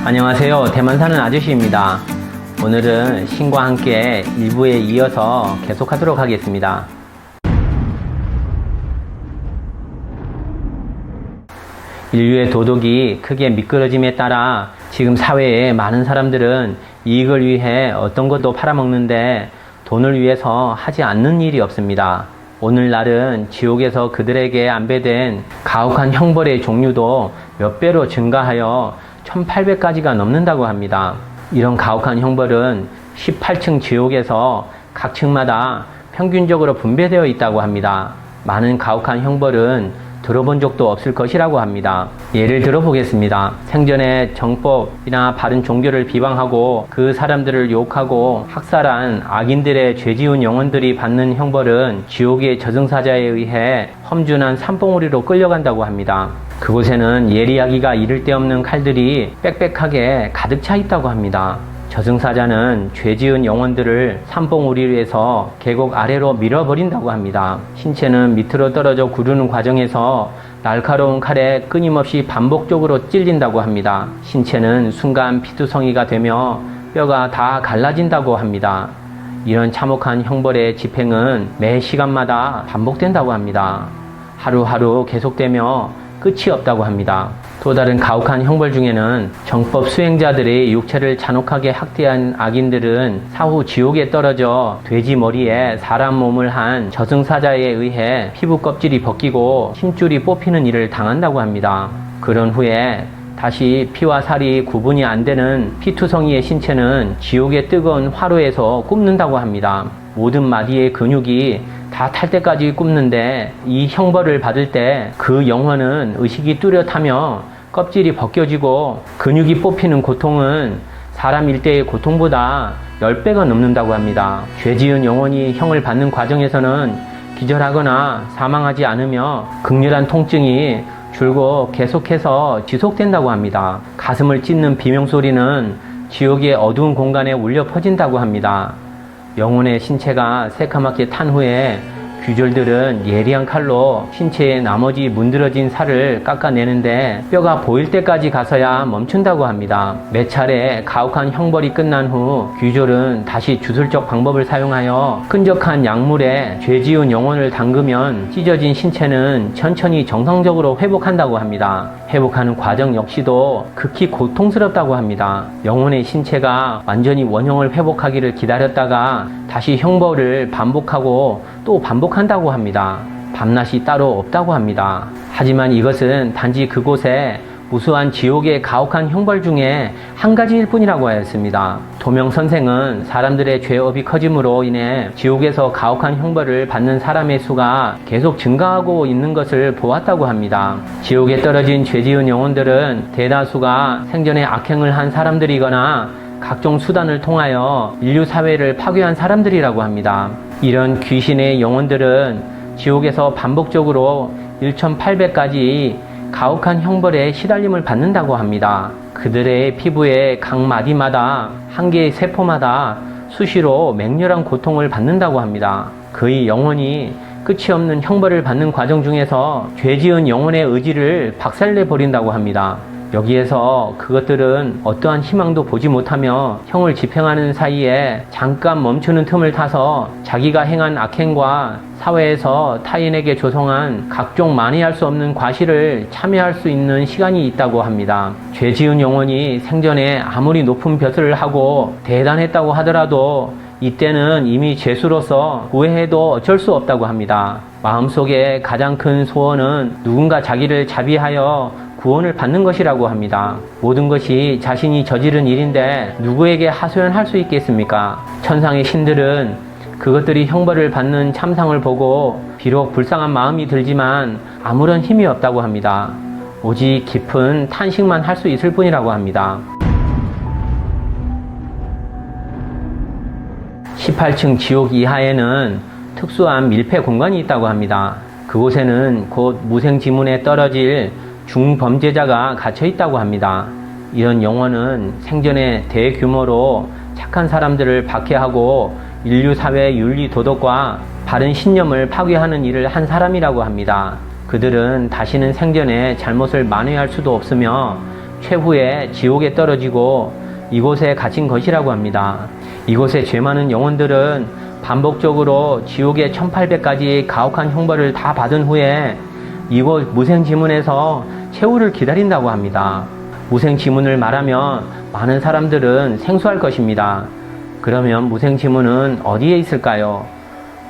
안녕하세요. 대만 사는 아저씨입니다. 오늘은 신과 함께 1부에 이어서 계속하도록 하겠습니다. 인류의 도덕이 크게 미끄러짐에 따라 지금 사회에 많은 사람들은 이익을 위해 어떤 것도 팔아먹는데 돈을 위해서 하지 않는 일이 없습니다. 오늘날은 지옥에서 그들에게 안배된 가혹한 형벌의 종류도 몇 배로 증가하여 1800가지가 넘는다고 합니다. 이런 가혹한 형벌은 18층 지옥에서 각 층마다 평균적으로 분배되어 있다고 합니다. 많은 가혹한 형벌은 들어본 적도 없을 것이라고 합니다. 예를 들어 보겠습니다. 생전에 정법이나 바른 종교를 비방하고 그 사람들을 욕하고 학살한 악인들의 죄지은 영혼들이 받는 형벌은 지옥의 저승사자에 의해 험준한 산봉우리로 끌려간다고 합니다. 그곳에는 예리하기가 이를 데 없는 칼들이 빽빽하게 가득 차 있다고 합니다. 저승사자는 죄지은 영혼들을 산봉우리에서 계곡 아래로 밀어버린다고 합니다. 신체는 밑으로 떨어져 구르는 과정에서 날카로운 칼에 끊임없이 반복적으로 찔린다고 합니다. 신체는 순간 피투성이가 되며 뼈가 다 갈라진다고 합니다. 이런 참혹한 형벌의 집행은 매 시간마다 반복된다고 합니다. 하루하루 계속되며 끝이 없다고 합니다. 또 다른 가혹한 형벌 중에는 정법 수행자들의 육체를 잔혹하게 학대한 악인들은 사후 지옥에 떨어져 돼지 머리에 사람 몸을 한 저승사자에 의해 피부 껍질이 벗기고 힘줄이 뽑히는 일을 당한다고 합니다. 그런 후에 다시 피와 살이 구분이 안 되는 피투성이의 신체는 지옥의 뜨거운 화로에서 굽는다고 합니다. 모든 마디의 근육이 다 탈 때까지 굽는데 이 형벌을 받을 때 그 영혼은 의식이 뚜렷하며 껍질이 벗겨지고 근육이 뽑히는 고통은 사람 일대의 고통보다 10배가 넘는다고 합니다. 죄지은 영혼이 형을 받는 과정에서는 기절하거나 사망하지 않으며 극렬한 통증이 줄고 계속해서 지속된다고 합니다. 가슴을 찢는 비명소리는 지옥의 어두운 공간에 울려 퍼진다고 합니다. 영혼의 신체가 새카맣게 탄 후에 귀졸들은 예리한 칼로 신체의 나머지 문드러진 살을 깎아내는데 뼈가 보일 때까지 가서야 멈춘다고 합니다. 몇 차례 가혹한 형벌이 끝난 후 귀졸은 다시 주술적 방법을 사용하여 끈적한 약물에 죄지은 영혼을 담그면 찢어진 신체는 천천히 정상적으로 회복한다고 합니다. 회복하는 과정 역시도 극히 고통스럽다고 합니다. 영혼의 신체가 완전히 원형을 회복하기를 기다렸다가 다시 형벌을 반복하고 또 반복한다고 합니다. 밤낮이 따로 없다고 합니다. 하지만 이것은 단지 그곳에 무수한 지옥의 가혹한 형벌 중에 한 가지일 뿐이라고 하였습니다. 도명 선생은 사람들의 죄업이 커짐으로 인해 지옥에서 가혹한 형벌을 받는 사람의 수가 계속 증가하고 있는 것을 보았다고 합니다. 지옥에 떨어진 죄지은 영혼들은 대다수가 생전에 악행을 한 사람들이거나 각종 수단을 통하여 인류 사회를 파괴한 사람들이라고 합니다. 이런 귀신의 영혼들은 지옥에서 반복적으로 1800가지 가혹한 형벌에 시달림을 받는다고 합니다. 그들의 피부의 각 마디마다 한 개의 세포마다 수시로 맹렬한 고통을 받는다고 합니다. 그의 영혼이 끝이 없는 형벌을 받는 과정 중에서 죄지은 영혼의 의지를 박살내버린다고 합니다. 여기에서 그것들은 어떠한 희망도 보지 못하며 형을 집행하는 사이에 잠깐 멈추는 틈을 타서 자기가 행한 악행과 사회에서 타인에게 조성한 각종 만회할 수 없는 과실을 참여할 수 있는 시간이 있다고 합니다. 죄지은 영혼이 생전에 아무리 높은 벼슬을 하고 대단했다고 하더라도 이때는 이미 죄수로서 구애해도 어쩔 수 없다고 합니다. 마음속에 가장 큰 소원은 누군가 자기를 자비하여 구원을 받는 것이라고 합니다. 모든 것이 자신이 저지른 일인데 누구에게 하소연할 수 있겠습니까? 천상의 신들은 그것들이 형벌을 받는 참상을 보고 비록 불쌍한 마음이 들지만 아무런 힘이 없다고 합니다. 오직 깊은 탄식만 할 수 있을 뿐이라고 합니다. 18층 지옥 이하에는 특수한 밀폐 공간이 있다고 합니다. 그곳에는 곧 무생지문에 떨어질 중범죄자가 갇혀 있다고 합니다. 이런 영혼은 생전에 대규모로 착한 사람들을 박해하고 인류 사회의 윤리 도덕과 바른 신념을 파괴하는 일을 한 사람이라고 합니다. 그들은 다시는 생전에 잘못을 만회할 수도 없으며 최후에 지옥에 떨어지고 이곳에 갇힌 것이라고 합니다. 이곳에 죄 많은 영혼들은 반복적으로 지옥의 1800가지 가혹한 형벌을 다 받은 후에 이곳 무생지문에서 최후를 기다린다고 합니다. 무생지문을 말하면 많은 사람들은 생소할 것입니다. 그러면 무생지문은 어디에 있을까요?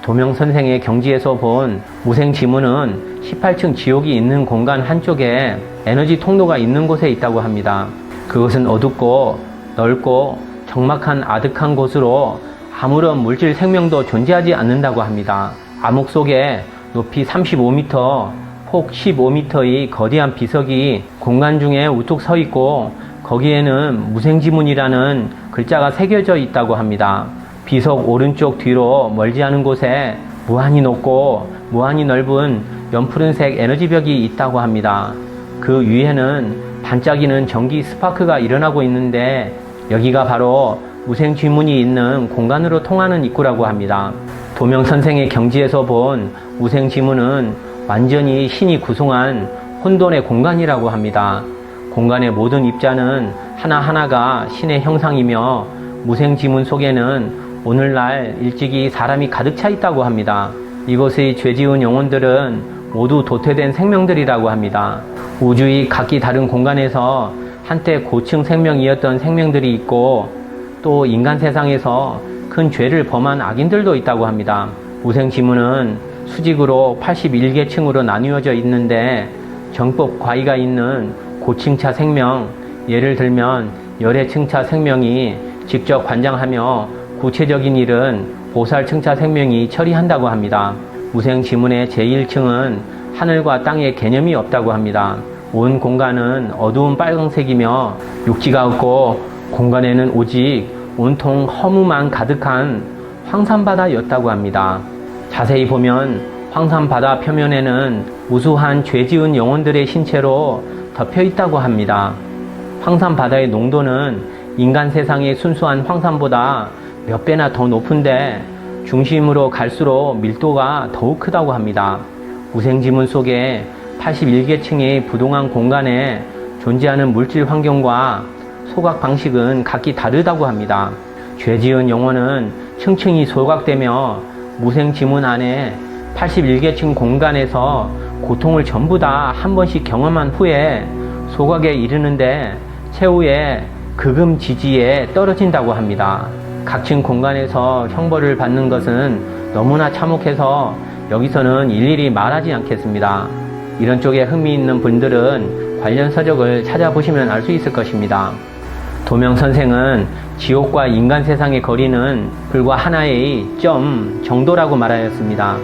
도명선생의 경지에서 본 무생지문은 18층 지옥이 있는 공간 한쪽에 에너지 통로가 있는 곳에 있다고 합니다. 그것은 어둡고 넓고 적막한 아득한 곳으로 아무런 물질 생명도 존재하지 않는다고 합니다. 암흑 속에 높이 35m, 폭 15m의 거대한 비석이 공간 중에 우뚝 서 있고 거기에는 무생지문이라는 글자가 새겨져 있다고 합니다. 비석 오른쪽 뒤로 멀지 않은 곳에 무한히 높고 무한히 넓은 연푸른색 에너지벽이 있다고 합니다. 그 위에는 반짝이는 전기 스파크가 일어나고 있는데 여기가 바로 무생지문이 있는 공간으로 통하는 입구라고 합니다. 도명선생의 경지에서 본 무생지문은 완전히 신이 구성한 혼돈의 공간이라고 합니다. 공간의 모든 입자는 하나하나가 신의 형상이며 무생지문 속에는 오늘날 일찍이 사람이 가득 차 있다고 합니다. 이곳의 죄지은 영혼들은 모두 도태된 생명들이라고 합니다. 우주의 각기 다른 공간에서 한때 고층 생명이었던 생명들이 있고 또 인간 세상에서 큰 죄를 범한 악인들도 있다고 합니다. 무생지문은 수직으로 81개 층으로 나뉘어져 있는데 정법 과의가 있는 고층차 생명, 예를 들면 열애층차 생명이 직접 관장하며 구체적인 일은 보살층차 생명이 처리한다고 합니다. 무생지문의 제1층은 하늘과 땅의 개념이 없다고 합니다. 온 공간은 어두운 빨강색이며 육지가 없고 공간에는 오직 온통 허무만 가득한 황산바다였다고 합니다. 자세히 보면 황산바다 표면에는 무수한 죄지은 영혼들의 신체로 덮여 있다고 합니다. 황산바다의 농도는 인간 세상의 순수한 황산보다 몇 배나 더 높은데 중심으로 갈수록 밀도가 더욱 크다고 합니다. 무생지문 속에 81개 층의 부동한 공간에 존재하는 물질 환경과 소각 방식은 각기 다르다고 합니다. 죄지은 영혼은 층층이 소각되며 무생지문 안에 81개 층 공간에서 고통을 전부 다 한 번씩 경험한 후에 소각에 이르는데 최후의 극음지지에 떨어진다고 합니다. 각층 공간에서 형벌을 받는 것은 너무나 참혹해서 여기서는 일일이 말하지 않겠습니다. 이런 쪽에 흥미 있는 분들은 관련 서적을 찾아보시면 알 수 있을 것입니다. 도명선생은 지옥과 인간 세상의 거리는 불과 하나의 점 정도라고 말하였습니다.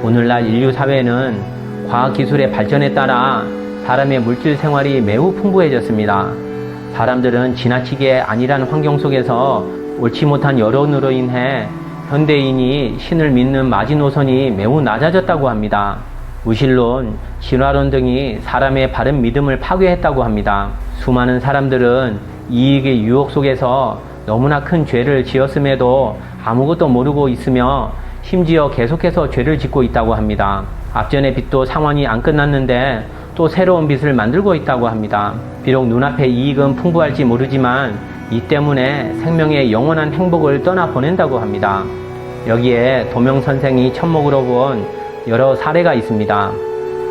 오늘날 인류 사회는 과학기술의 발전에 따라 사람의 물질 생활이 매우 풍부해졌습니다. 사람들은 지나치게 안일한 환경 속에서 옳지 못한 여론으로 인해 현대인이 신을 믿는 마지노선이 매우 낮아졌다고 합니다. 무신론, 진화론 등이 사람의 바른 믿음을 파괴했다고 합니다. 수많은 사람들은 이익의 유혹 속에서 너무나 큰 죄를 지었음에도 아무것도 모르고 있으며 심지어 계속해서 죄를 짓고 있다고 합니다. 앞전의 빚도 상환이 안 끝났는데 또 새로운 빚을 만들고 있다고 합니다. 비록 눈앞의 이익은 풍부할지 모르지만 이 때문에 생명의 영원한 행복을 떠나보낸다고 합니다. 여기에 도명선생이 천목으로 본 여러 사례가 있습니다.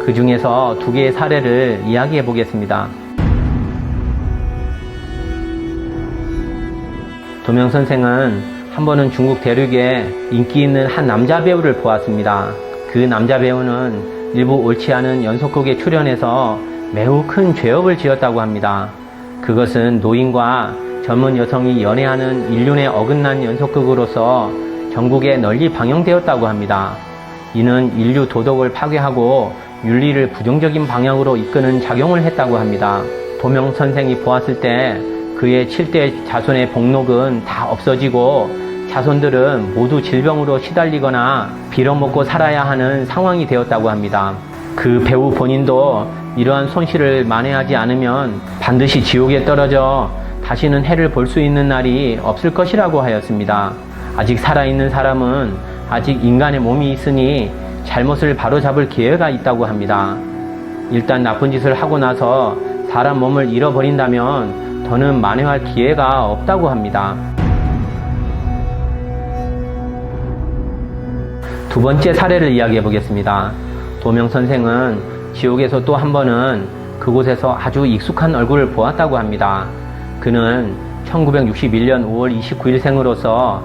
그 중에서 2개의 사례를 이야기해 보겠습니다. 도명선생은 한 번은 중국 대륙에 인기 있는 한 남자 배우를 보았습니다. 그 남자 배우는 일부 옳지 않은 연속극에 출연해서 매우 큰 죄업을 지었다고 합니다. 그것은 노인과 젊은 여성이 연애하는 인륜에 어긋난 연속극으로서 전국에 널리 방영되었다고 합니다. 이는 인류 도덕을 파괴하고 윤리를 부정적인 방향으로 이끄는 작용을 했다고 합니다. 도명선생이 보았을 때 그의 7대 자손의 복록은 다 없어지고 자손들은 모두 질병으로 시달리거나 빌어먹고 살아야 하는 상황이 되었다고 합니다. 그 배우 본인도 이러한 손실을 만회하지 않으면 반드시 지옥에 떨어져 다시는 해를 볼 수 있는 날이 없을 것이라고 하였습니다. 아직 살아있는 사람은 아직 인간의 몸이 있으니 잘못을 바로잡을 기회가 있다고 합니다. 일단 나쁜 짓을 하고 나서 사람 몸을 잃어버린다면 더는 만회할 기회가 없다고 합니다. 두 번째 사례를 이야기해 보겠습니다. 도명 선생은 지옥에서 또 한 번은 그곳에서 아주 익숙한 얼굴을 보았다고 합니다. 그는 1961년 5월 29일생으로서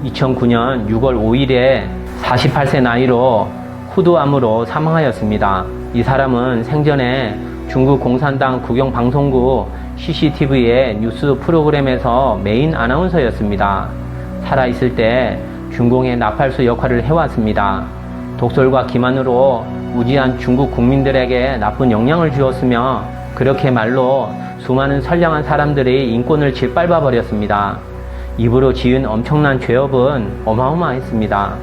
2009년 6월 5일에 48세 나이로 후두암으로 사망하였습니다. 이 사람은 생전에 중국 공산당 국영방송국 CCTV의 뉴스 프로그램에서 메인 아나운서였습니다. 살아있을 때 중공의 나팔수 역할을 해왔습니다. 독설과 기만으로 무지한 중국 국민들에게 나쁜 영향을 주었으며 그렇게 말로 수많은 선량한 사람들의 인권을 짓밟아 버렸습니다. 입으로 지은 엄청난 죄업은 어마어마했습니다.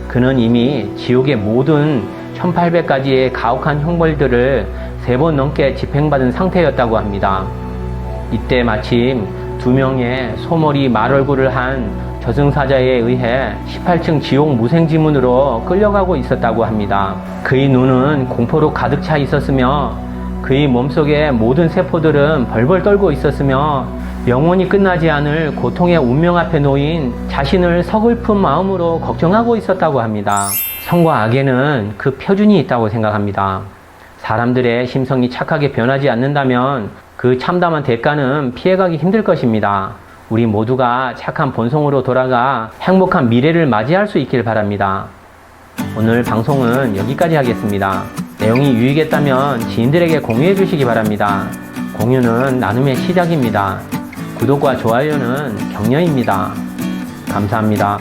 그는 이미 지옥의 모든 1800가지의 가혹한 형벌들을 3번 넘게 집행받은 상태였다고 합니다. 이때 마침 2명의 소머리 말얼굴을 한 저승사자에 의해 18층 지옥 무생지문으로 끌려가고 있었다고 합니다. 그의 눈은 공포로 가득 차 있었으며 그의 몸속의 모든 세포들은 벌벌 떨고 있었으며 영원히 끝나지 않을 고통의 운명 앞에 놓인 자신을 서글픈 마음으로 걱정하고 있었다고 합니다. 선과 악에는 그 표준이 있다고 생각합니다. 사람들의 심성이 착하게 변하지 않는다면 그 참담한 대가는 피해가기 힘들 것입니다. 우리 모두가 착한 본성으로 돌아가 행복한 미래를 맞이할 수 있길 바랍니다. 오늘 방송은 여기까지 하겠습니다. 내용이 유익했다면 지인들에게 공유해 주시기 바랍니다. 공유는 나눔의 시작입니다. 구독과 좋아요는 격려입니다. 감사합니다.